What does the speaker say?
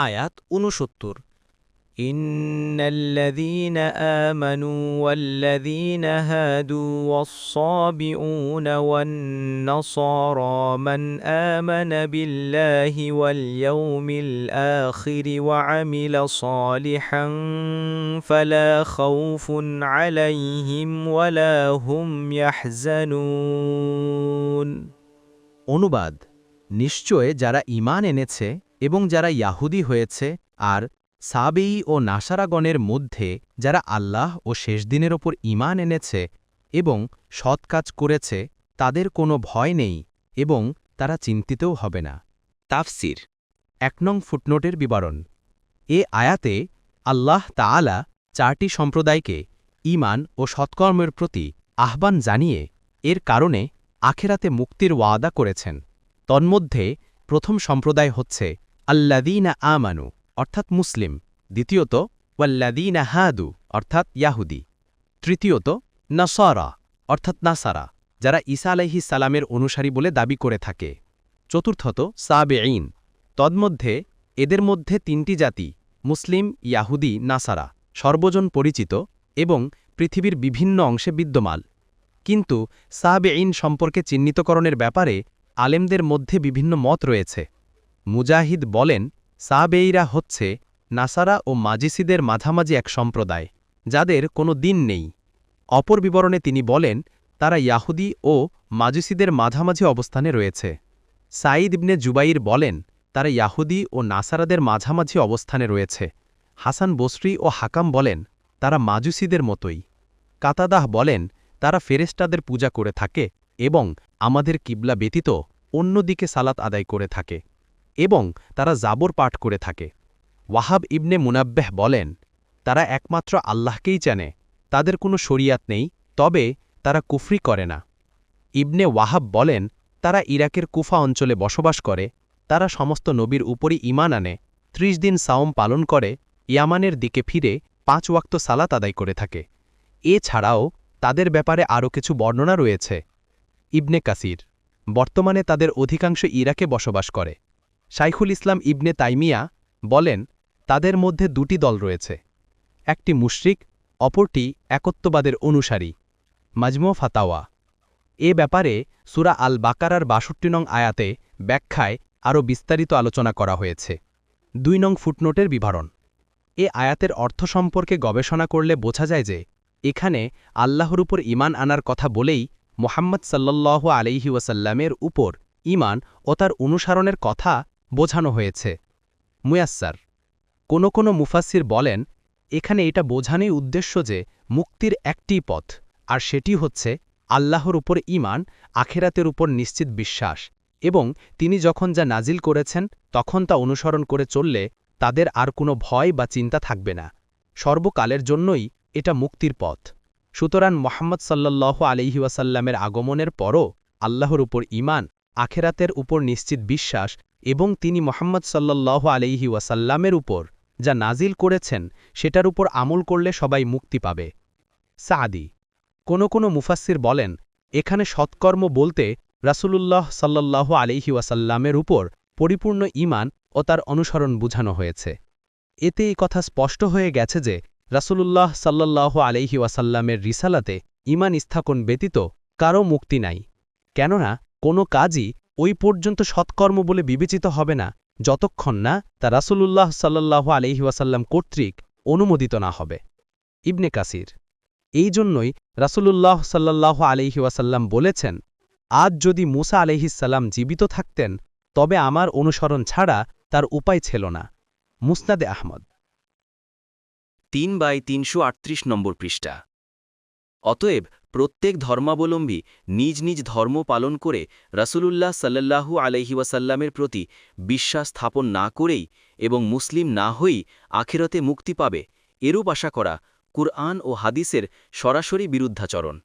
আয়াত ৬৯ ইন্নাল্লাযীনা আমানু ওয়াল্লাযীনা হাদু ওয়াস-সাবিউনা ওয়ান-নাসারা মান আমানা বিল্লাহি ওয়াল ইয়াউমিল আখিরি ওয়া আমিলা সালিহান ফালা খাউফুন আলাইহিম ওয়ালা হুম ইয়াহজানুন। অনুবাদ: নিশ্চয় যারা ঈমান এনেছে এবং যারা ইয়াহুদী হয়েছে আর সাবেয়ী ও নাসারাগণের মধ্যে যারা আল্লাহ ও শেষ দিনের ওপর ঈমান এনেছে এবং সৎ কাজ করেছে তাদের কোনো ভয় নেই এবং তারা চিন্তিতও হবে না। তাফসির ১ নং ফুটনোটের বিবরণ। এ আয়াতে আল্লাহ তাআলা ৪টি সম্প্রদায়কে ঈমান ও সৎকর্মের প্রতি আহ্বান জানিয়ে এর কারণে আখেরাতে মুক্তির ওয়াদা করেছেন। তন্মধ্যে প্রথম সম্প্রদায় হচ্ছে আল্লাযীনা আমানু অর্থাৎ মুসলিম, দ্বিতীয়ত ওয়াল্লাযীনা হাদু অর্থাৎ ইয়াহুদি, তৃতীয়ত নাসারা অর্থাৎ নাসারা যারা ঈসা আলাইহিস সালামের অনুসারী বলে দাবি করে থাকে, চতুর্থত সাবেঈন। তন্মধ্যে এদের মধ্যে ৩টি জাতি মুসলিম, ইয়াহুদি, নাসারা সর্বজন পরিচিত এবং পৃথিবীর বিভিন্ন অংশে বিদ্যমান। কিন্তু সাবেঈন সম্পর্কে চিহ্নিতকরণের ব্যাপারে আলেমদের মধ্যে বিভিন্ন মত রয়েছে। মুজাহিদ বলেন, সাবেঈরা হচ্ছে নাসারা ও মাজুসীদের মাঝামাঝি এক সম্প্রদায়, যাদের কোনো দিন নেই। অপর বিবরণে তিনি বলেন, তারা ইয়াহুদি ও মাজুসীদের মাঝামাঝি অবস্থানে রয়েছে। সাঈদ ইবনে জুবাইর বলেন, তারা ইয়াহুদি ও নাসারাদের মাঝামাঝি অবস্থানে রয়েছে। হাসান বসরি ও হাকাম বলেন, তারা মাজুসীদের মতোই। কাতাদাহ বলেন, তারা ফেরেশতাদের পূজা করে থাকে এবং আমাদের কিবলা ব্যতীত অন্যদিকে সালাত আদায় করে থাকে এবং তারা জাবর পাঠ করে থাকে। ওয়াহাব ইবনে মুনাব্বেহ বলেন, তারা একমাত্র আল্লাহকেই জানে, তাদের কোনো শরিয়াত নেই, তবে তারা কুফরি করে না। ইবনে ওয়াহাব বলেন, তারা ইরাকের কুফা অঞ্চলে বসবাস করে, তারা সমস্ত নবীর উপরই ঈমান আনে, ৩০ দিন সাওম পালন করে, ইয়ামানের দিকে ফিরে ৫ ওয়াক্ত সালাত আদায় করে থাকে। এছাড়াও তাদের ব্যাপারে আরও কিছু বর্ণনা রয়েছে। ইবনে কাসির, বর্তমানে তাদের অধিকাংশ ইরাকে বসবাস করে। শাইখুল ইসলাম ইবনে তাইমিয়া বলেন, তাদের মধ্যে ২টি দল রয়েছে, একটি মুশরিক, অপরটি একত্ববাদের অনুসারী। মাজমু ফাতাওয়া। এ ব্যাপারে সূরা আল বাকারার ৬২ নং আয়াতে ব্যাখ্যায় আরও বিস্তারিত আলোচনা করা হয়েছে। ২ নং ফুটনোটের বিবরণ। এ আয়াতের অর্থ সম্পর্কে গবেষণা করলে বোঝা যায় যে এখানে আল্লাহর উপর ঈমান আনার কথা বলেই মুহাম্মদ সাল্লাল্লাহু আলাইহি ওয়াসাল্লামের উপর ঈমান ও তার অনুসরণের কথা বোঝানো হয়েছে। মুয়াস্সার। কোনো মুফাসসির বলেন, এখানে এটা বোঝানোই উদ্দেশ্য যে মুক্তির একটিই পথ, আর সেটি হচ্ছে আল্লাহর উপর ঈমান, আখেরাতের উপর নিশ্চিত বিশ্বাস, এবং তিনি যখন যা নাজিল করেছেন তখন তা অনুসরণ করে চললে তাদের আর কোনো ভয় বা চিন্তা থাকবে না। সর্বকালের জন্যই এটা মুক্তির পথ। সুতরাং মুহাম্মদ সাল্লাল্লাহু আলাইহি ওয়াসাল্লামের আগমনের পরও আল্লাহর উপর ঈমান, আখেরাতের উপর নিশ্চিত বিশ্বাস এবং তিনি মুহাম্মদ সাল্লাল্লাহু আলাইহি ওয়াসাল্লামের উপর যা নাজিল করেছেন সেটার উপর আমল করলে সবাই মুক্তি পাবে। সাদি। কোনো মুফাসসির বলেন, এখানে সৎকর্ম বলতে রাসূলুল্লাহ সাল্লাল্লাহু আলাইহি ওয়াসাল্লামের উপর পরিপূর্ণ ঈমান ও তার অনুসরণ বুঝানো হয়েছে। এতে এই কথা স্পষ্ট হয়ে গেছে যে রাসূলুল্লাহ সাল্লাল্লাহু আলাইহি ওয়াসাল্লামের রিসালাতে ঈমান স্থাপন ব্যতীত কারও মুক্তি নাই, কেননা কোনো কাজই ওই পর্যন্ত সৎকর্ম বলে বিবেচিত হবে না যতক্ষণ না তা রাসূলুল্লাহ সাল্লাল্লাহু আলাইহি ওয়াসাল্লাম কর্তৃক অনুমোদিত না হবে। ইবনে কাসির। এই জন্যই রাসূলুল্লাহ সাল্লাল্লাহু আলাইহি ওয়াসাল্লাম বলেছেন, আজ যদি মূসা আলাইহিস সালাম জীবিত থাকতেন তবে আমার অনুসরণ ছাড়া তার উপায় ছিল না। মুসনাদে আহমদ ৩/৩৩৮ নম্বর পৃষ্ঠা। অতএব প্রত্যেক ধর্মাবলম্বী নিজ নিজ ধর্ম পালন করে রাসূলুল্লাহ সাল্লাল্লাহু আলাইহি ওয়াসাল্লামের প্রতি বিশ্বাস স্থাপন না করেই এবং মুসলিম না হয়েই আখিরাতে মুক্তি পাবে, এরূপ আশা করা কুরআন ও হাদিসের সরাসরি বিরুদ্ধাচরণ।